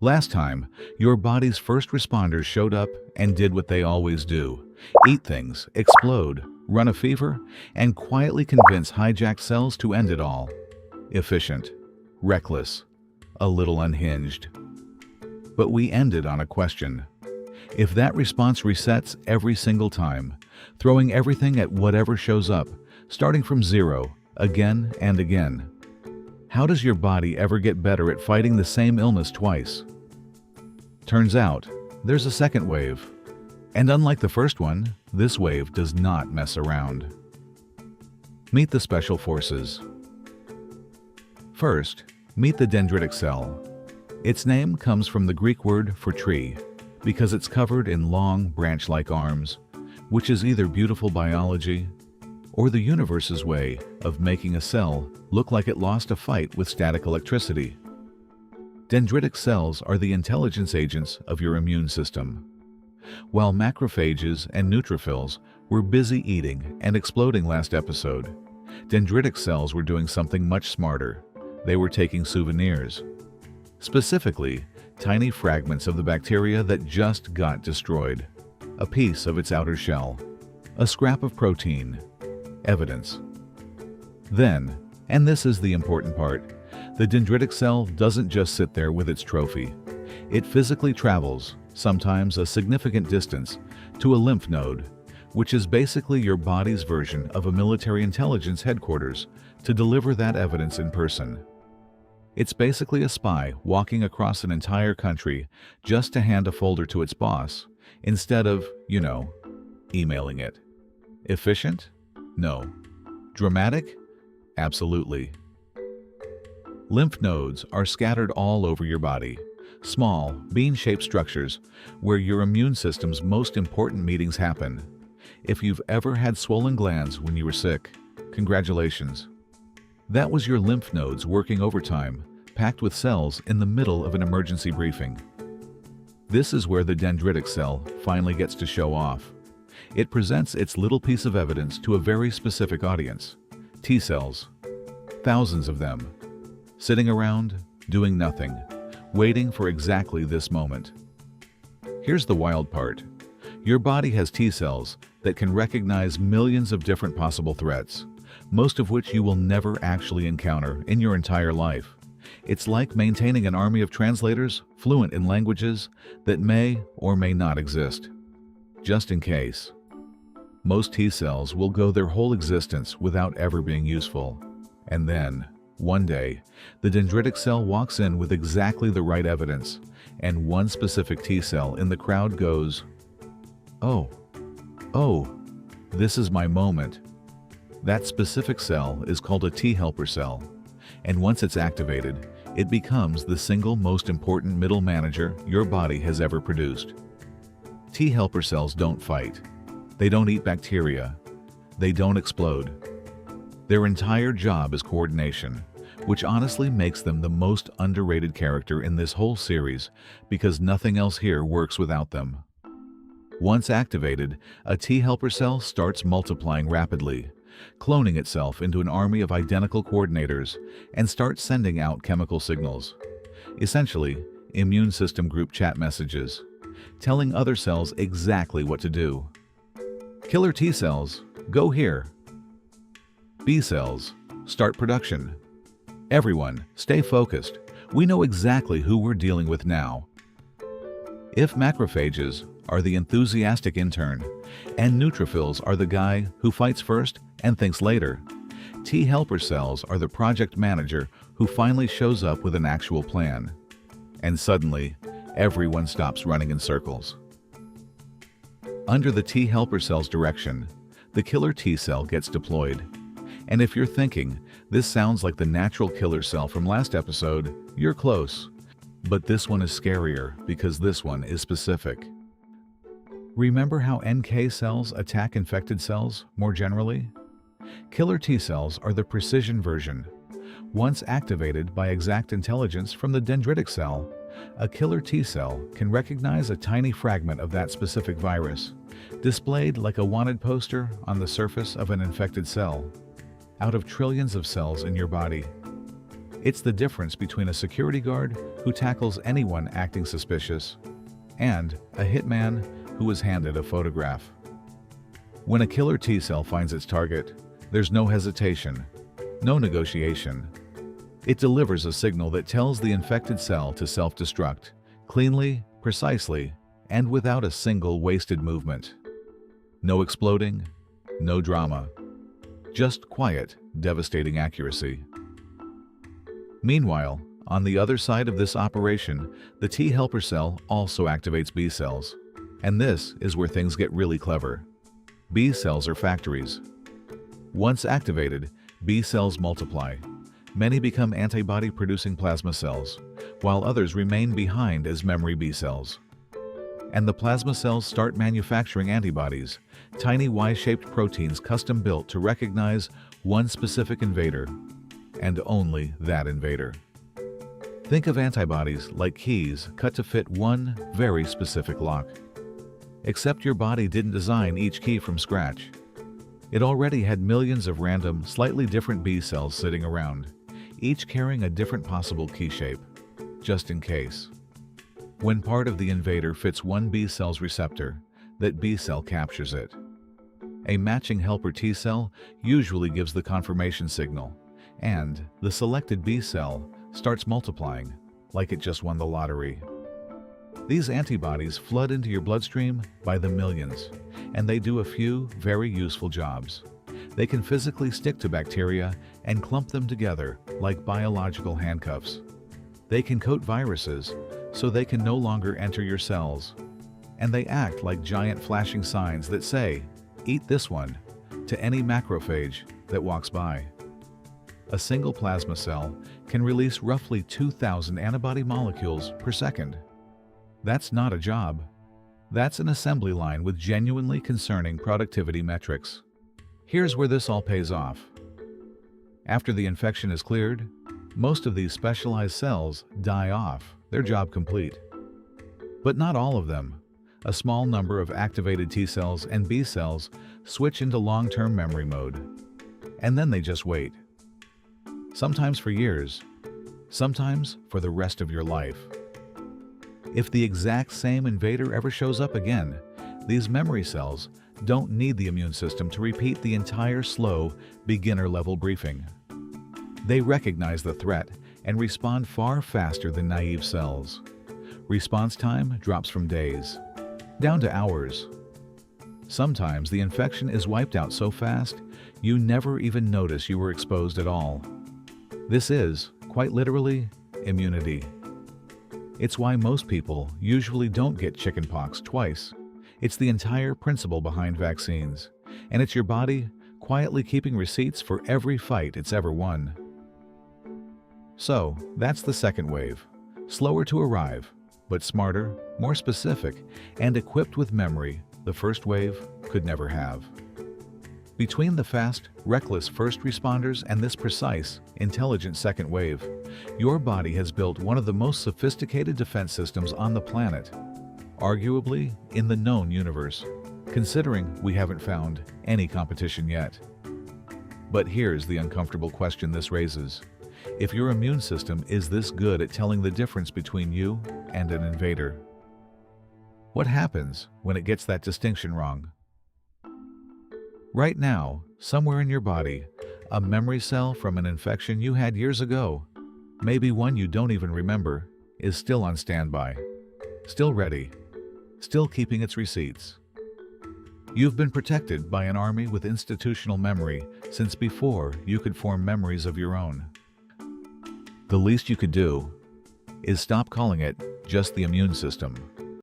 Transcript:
Last time, your body's first responders showed up and did what they always do: eat things, explode, run a fever, and quietly convince hijacked cells to end it all. Efficient, reckless, a little unhinged. But we ended on a question. If that response resets every single time, throwing everything at whatever shows up, starting from zero, again and again, how does your body ever get better at fighting the same illness twice? Turns out, there's a second wave. And unlike the first one, this wave does not mess around. Meet the special forces. First, meet the dendritic cell. Its name comes from the Greek word for tree, because it's covered in long, branch-like arms, which is either beautiful biology or the universe's way of making a cell look like it lost a fight with static electricity. Dendritic cells are the intelligence agents of your immune system. While macrophages and neutrophils were busy eating and exploding last episode, dendritic cells were doing something much smarter. They were taking souvenirs. Specifically, tiny fragments of the bacteria that just got destroyed. A piece of its outer shell. A scrap of protein. Evidence. Then, and this is the important part, the dendritic cell doesn't just sit there with its trophy. It physically travels, sometimes a significant distance, to a lymph node, which is basically your body's version of a military intelligence headquarters, to deliver that evidence in person. It's basically a spy walking across an entire country just to hand a folder to its boss, instead of, emailing it. Efficient? No. Dramatic? Absolutely. Lymph nodes are scattered all over your body, small, bean-shaped structures where your immune system's most important meetings happen. If you've ever had swollen glands when you were sick, congratulations. That was your lymph nodes working overtime, packed with cells in the middle of an emergency briefing. This is where the dendritic cell finally gets to show off. It presents its little piece of evidence to a very specific audience: T cells. Thousands of them. Sitting around, doing nothing, waiting for exactly this moment. Here's the wild part. Your body has T cells that can recognize millions of different possible threats, most of which you will never actually encounter in your entire life. It's like maintaining an army of translators fluent in languages that may or may not exist. Just in case. Most T cells will go their whole existence without ever being useful. And then, one day, the dendritic cell walks in with exactly the right evidence, and one specific T cell in the crowd goes, "Oh, this is my moment." That specific cell is called a T helper cell, and once it's activated, it becomes the single most important middle manager your body has ever produced. T helper cells don't fight. They don't eat bacteria. They don't explode. Their entire job is coordination, which honestly makes them the most underrated character in this whole series because nothing else here works without them. Once activated, a T helper cell starts multiplying rapidly, cloning itself into an army of identical coordinators, and starts sending out chemical signals. Essentially, immune system group chat messages, telling other cells exactly what to do. Killer T cells, go here. B cells, start production. Everyone, stay focused. We know exactly who we're dealing with now. If macrophages are the enthusiastic intern, and neutrophils are the guy who fights first and thinks later, T helper cells are the project manager who finally shows up with an actual plan. And suddenly, everyone stops running in circles. Under the T helper cell's direction, the killer T cell gets deployed. And if you're thinking, this sounds like the natural killer cell from last episode, you're close. But this one is scarier because this one is specific. Remember how NK cells attack infected cells more generally? Killer T cells are the precision version. Once activated by exact intelligence from the dendritic cell, a killer T cell can recognize a tiny fragment of that specific virus, displayed like a wanted poster on the surface of an infected cell, out of trillions of cells in your body. It's the difference between a security guard who tackles anyone acting suspicious and a hitman who is handed a photograph. When a killer T cell finds its target, there's no hesitation, no negotiation. It delivers a signal that tells the infected cell to self-destruct, cleanly, precisely, and without a single wasted movement. No exploding, no drama. Just quiet, devastating accuracy. Meanwhile, on the other side of this operation, the T helper cell also activates B cells. And this is where things get really clever. B cells are factories. Once activated, B cells multiply. Many become antibody-producing plasma cells, while others remain behind as memory B cells. And the plasma cells start manufacturing antibodies, tiny Y-shaped proteins custom-built to recognize one specific invader, and only that invader. Think of antibodies like keys cut to fit one very specific lock. Except your body didn't design each key from scratch. It already had millions of random, slightly different B cells sitting around, each carrying a different possible key shape, just in case. When part of the invader fits one B cell's receptor, that B cell captures it. A matching helper T cell usually gives the confirmation signal, and the selected B cell starts multiplying like it just won the lottery. These antibodies flood into your bloodstream by the millions, and they do a few very useful jobs. They can physically stick to bacteria and clump them together like biological handcuffs. They can coat viruses so they can no longer enter your cells. And they act like giant flashing signs that say, "Eat this one," to any macrophage that walks by. A single plasma cell can release roughly 2,000 antibody molecules per second. That's not a job. That's an assembly line with genuinely concerning productivity metrics. Here's where this all pays off. After the infection is cleared, most of these specialized cells die off, their job complete. But not all of them. A small number of activated T cells and B cells switch into long-term memory mode. And then they just wait. Sometimes for years, sometimes for the rest of your life. If the exact same invader ever shows up again, these memory cells don't need the immune system to repeat the entire slow, beginner-level briefing. They recognize the threat and respond far faster than naive cells. Response time drops from days, down to hours. Sometimes the infection is wiped out so fast, you never even notice you were exposed at all. This is, quite literally, immunity. It's why most people usually don't get chickenpox twice. It's the entire principle behind vaccines, and it's your body quietly keeping receipts for every fight it's ever won. So, that's the second wave. Slower to arrive, but smarter, more specific, and equipped with memory the first wave could never have. Between the fast, reckless first responders and this precise, intelligent second wave, your body has built one of the most sophisticated defense systems on the planet, arguably in the known universe, considering we haven't found any competition yet. But here's the uncomfortable question this raises. If your immune system is this good at telling the difference between you and an invader, what happens when it gets that distinction wrong? Right now, somewhere in your body, a memory cell from an infection you had years ago, maybe one you don't even remember, is still on standby, still ready, still keeping its receipts. You've been protected by an army with institutional memory since before you could form memories of your own. The least you could do is stop calling it just the immune system.